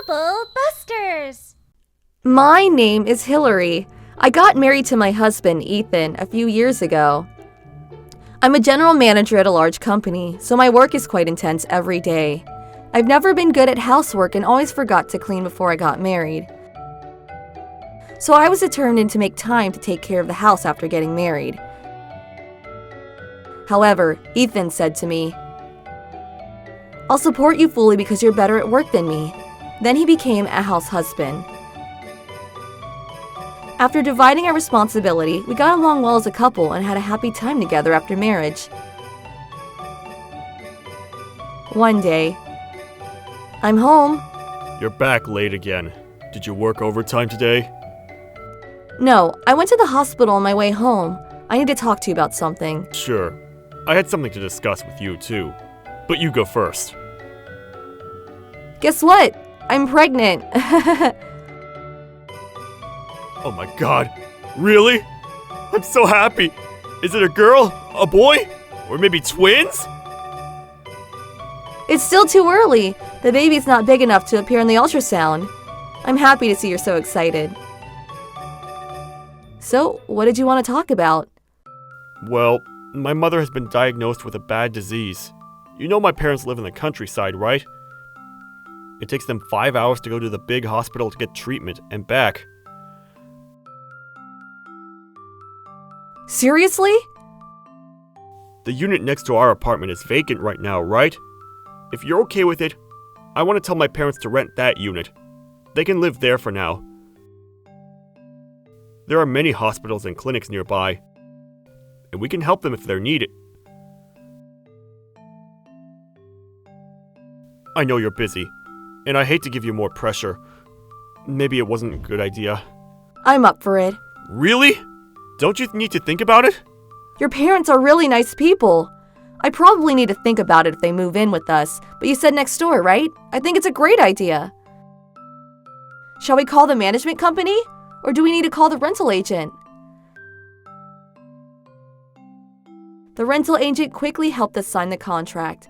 Bubble Busters! My name is Hillary. I got married to my husband, Ethan, a few years ago. I'm a general manager at a large company, so my work is quite intense every day. I've never been good at housework and always forgot to clean before I got married. So I was determined to make time to take care of the house after getting married. However, Ethan said to me, "I'll support you fully because you're better at work than me." Then he became a house husband. After dividing our responsibility, we got along well as a couple and had a happy time together after marriage. One day, I'm home. You're back late again. Did you work overtime today? No, I went to the hospital on my way home. I need to talk to you about something. Sure. I had something to discuss with you too. But you go first. Guess what? I'm pregnant. Oh my god. Really? I'm so happy. Is it a girl? A boy? Or maybe twins? It's still too early. The baby's not big enough to appear in the ultrasound. I'm happy to see you're so excited. So, what did you want to talk about? Well, my mother has been diagnosed with a bad disease. You know my parents live in the countryside, right? It takes them 5 hours to go to the big hospital to get treatment and back. Seriously? The unit next to our apartment is vacant right now, right? If you're okay with it, I want to tell my parents to rent that unit. They can live there for now. There are many hospitals and clinics nearby, and we can help them if they're needed. I know you're busy, and I hate to give you more pressure. Maybe it wasn't a good idea. I'm up for it. Really? Don't you need to think about it? Your parents are really nice people. I probably need to think about it if they move in with us, but you said next door, right? I think it's a great idea. Shall we call the management company? Or do we need to call the rental agent? The rental agent quickly helped us sign the contract.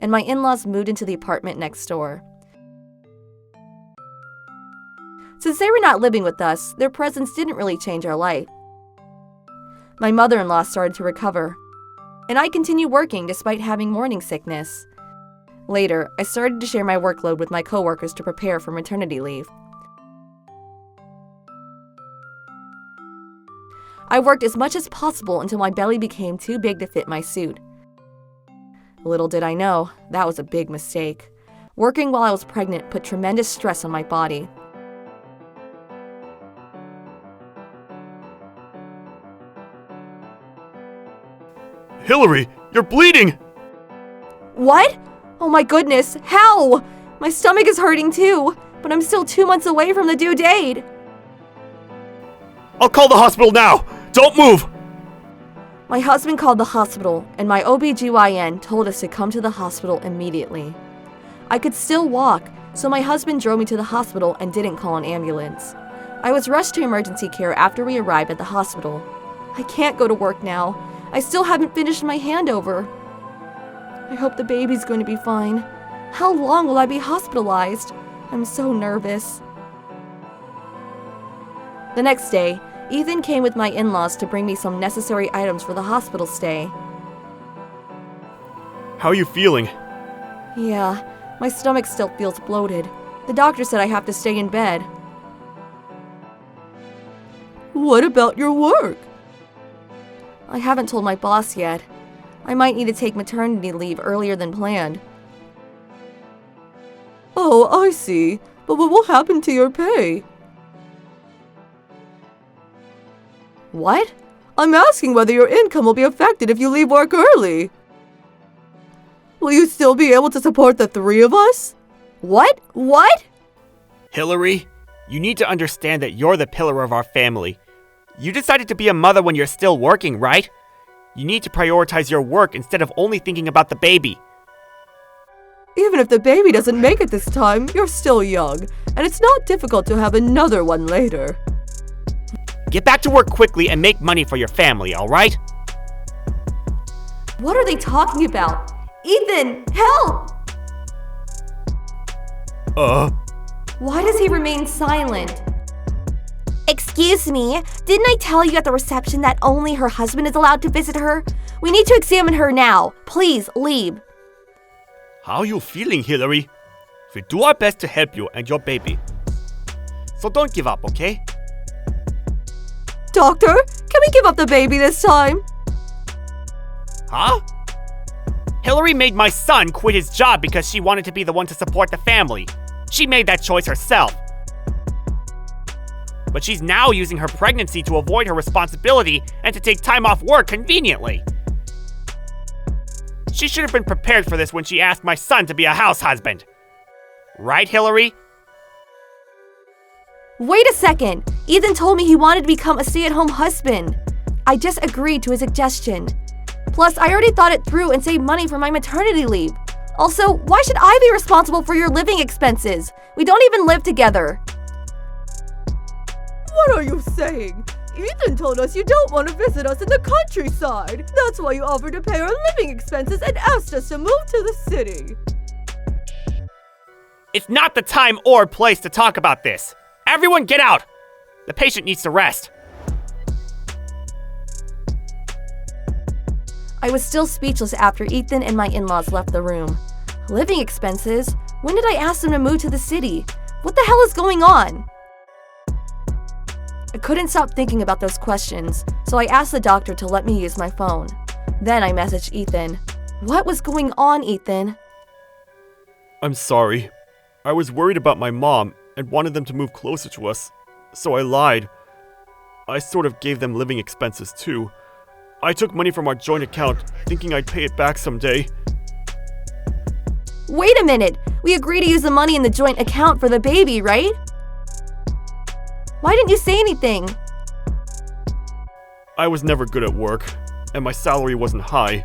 And my in-laws moved into the apartment next door. Since they were not living with us, their presence didn't really change our life. My mother-in-law started to recover, and I continued working despite having morning sickness. Later, I started to share my workload with my coworkers to prepare for maternity leave. I worked as much as possible until my belly became too big to fit my suit. Little did I know, that was a big mistake. Working while I was pregnant put tremendous stress on my body. Hillary, you're bleeding! What? Oh my goodness, how? My stomach is hurting too, but I'm still 2 months away from the due date. I'll call the hospital now! Don't move! My husband called the hospital, and my OB/GYN told us to come to the hospital immediately. I could still walk, so my husband drove me to the hospital and didn't call an ambulance. I was rushed to emergency care after we arrived at the hospital. I can't go to work now. I still haven't finished my handover. I hope the baby's going to be fine. How long will I be hospitalized? I'm so nervous. The next day, Ethan came with my in-laws to bring me some necessary items for the hospital stay. How are you feeling? Yeah, my stomach still feels bloated. The doctor said I have to stay in bed. What about your work? I haven't told my boss yet. I might need to take maternity leave earlier than planned. Oh, I see. But what will happen to your pay? What? I'm asking whether your income will be affected if you leave work early. Will you still be able to support the 3 of us? What? What? Hillary, you need to understand that you're the pillar of our family. You decided to be a mother when you're still working, right? You need to prioritize your work instead of only thinking about the baby. Even if the baby doesn't make it this time, you're still young, and it's not difficult to have another one later. Get back to work quickly and make money for your family, alright? What are they talking about? Ethan, help! Why does he remain silent? Excuse me, didn't I tell you at the reception that only her husband is allowed to visit her? We need to examine her now. Please, leave. How are you feeling, Hillary? We do our best to help you and your baby. So don't give up, okay? Doctor, can we give up the baby this time? Huh? Hillary made my son quit his job because she wanted to be the one to support the family. She made that choice herself. But she's now using her pregnancy to avoid her responsibility and to take time off work conveniently. She should have been prepared for this when she asked my son to be a house husband. Right, Hillary? Wait a second. Ethan told me he wanted to become a stay-at-home husband. I just agreed to his suggestion. Plus, I already thought it through and saved money for my maternity leave. Also, why should I be responsible for your living expenses? We don't even live together. What are you saying? Ethan told us you don't want to visit us in the countryside. That's why you offered to pay our living expenses and asked us to move to the city. It's not the time or place to talk about this. Everyone get out! The patient needs to rest. I was still speechless after Ethan and my in-laws left the room. Living expenses? When did I ask them to move to the city? What the hell is going on? I couldn't stop thinking about those questions, so I asked the doctor to let me use my phone. Then I messaged Ethan. What was going on, Ethan? I'm sorry. I was worried about my mom and wanted them to move closer to us, so I lied. I sort of gave them living expenses too. I took money from our joint account, thinking I'd pay it back someday. Wait a minute! We agreed to use the money in the joint account for the baby, right? Why didn't you say anything? I was never good at work, and my salary wasn't high.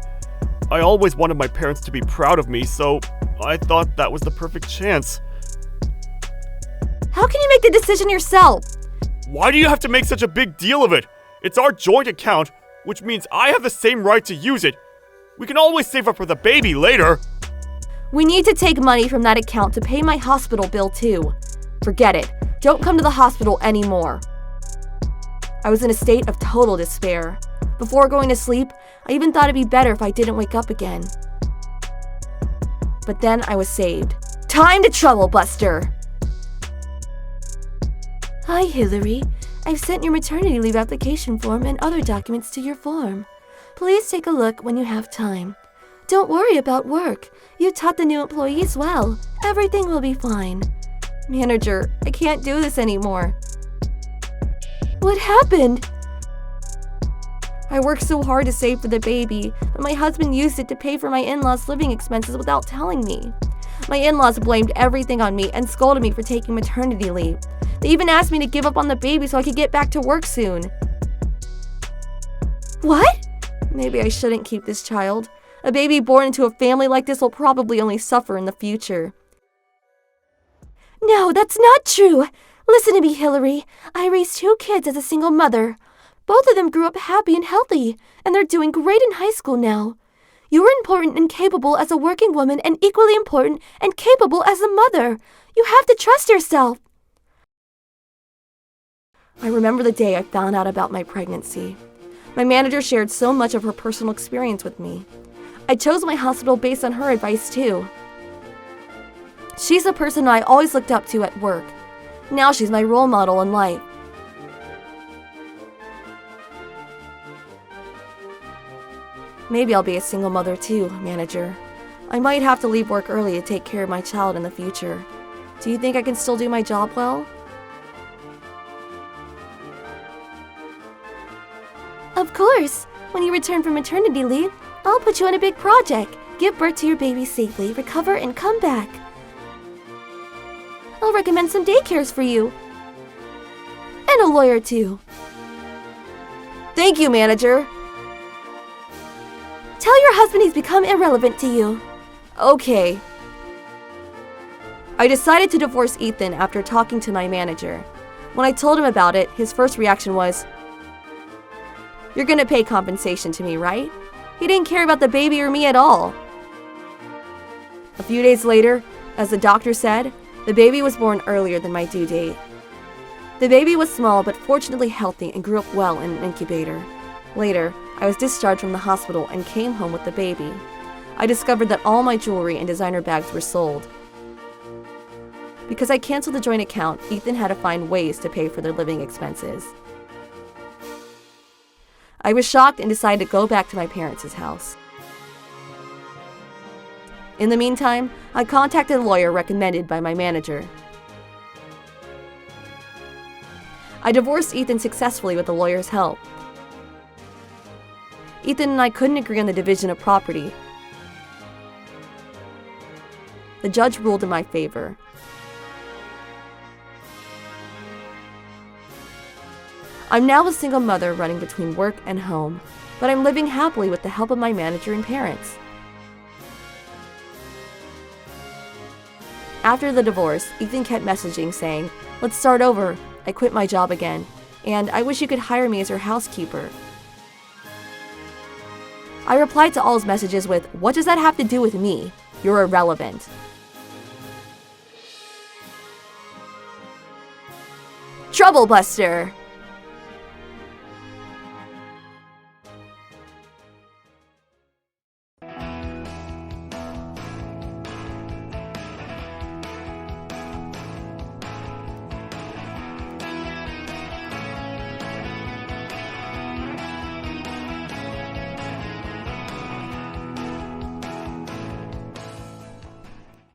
I always wanted my parents to be proud of me, so I thought that was the perfect chance. How can you make the decision yourself? Why do you have to make such a big deal of it? It's our joint account, which means I have the same right to use it. We can always save up for the baby later. We need to take money from that account to pay my hospital bill too. Forget it. Don't come to the hospital anymore. I was in a state of total despair. Before going to sleep, I even thought it'd be better if I didn't wake up again. But then I was saved. Time to trouble buster! Hi, Hillary. I've sent your maternity leave application form and other documents to your form. Please take a look when you have time. Don't worry about work. You taught the new employees well. Everything will be fine. Manager, I can't do this anymore. What happened? I worked so hard to save for the baby, but my husband used it to pay for my in-laws' living expenses without telling me. My in-laws blamed everything on me and scolded me for taking maternity leave. They even asked me to give up on the baby so I could get back to work soon. What? Maybe I shouldn't keep this child. A baby born into a family like this will probably only suffer in the future. No, that's not true. Listen to me, Hillary. I raised 2 kids as a single mother. Both of them grew up happy and healthy, and they're doing great in high school now. You're important and capable as a working woman and equally important and capable as a mother. You have to trust yourself. I remember the day I found out about my pregnancy. My manager shared so much of her personal experience with me. I chose my hospital based on her advice too. She's the person I always looked up to at work. Now she's my role model in life. Maybe I'll be a single mother too, manager. I might have to leave work early to take care of my child in the future. Do you think I can still do my job well? Of course. When you return from maternity leave, I'll put you on a big project. Give birth to your baby safely, recover, and come back. I'll recommend some daycares for you. And a lawyer too. Thank you, manager. Tell your husband he's become irrelevant to you. Okay. I decided to divorce Ethan after talking to my manager. When I told him about it, his first reaction was, "You're gonna pay compensation to me, right?" He didn't care about the baby or me at all. A few days later, as the doctor said, The baby was born earlier than my due date. The baby was small but fortunately healthy and grew up well in an incubator. Later, I was discharged from the hospital and came home with the baby. I discovered that all my jewelry and designer bags were sold. Because I canceled the joint account, Ethan had to find ways to pay for their living expenses. I was shocked and decided to go back to my parents' house. In the meantime, I contacted a lawyer recommended by my manager. I divorced Ethan successfully with the lawyer's help. Ethan and I couldn't agree on the division of property. The judge ruled in my favor. I'm now a single mother running between work and home, but I'm living happily with the help of my manager and parents. After the divorce, Ethan kept messaging saying, "Let's start over. I quit my job again, and I wish you could hire me as your housekeeper." I replied to all his messages with, "What does that have to do with me? You're irrelevant." Trouble Buster!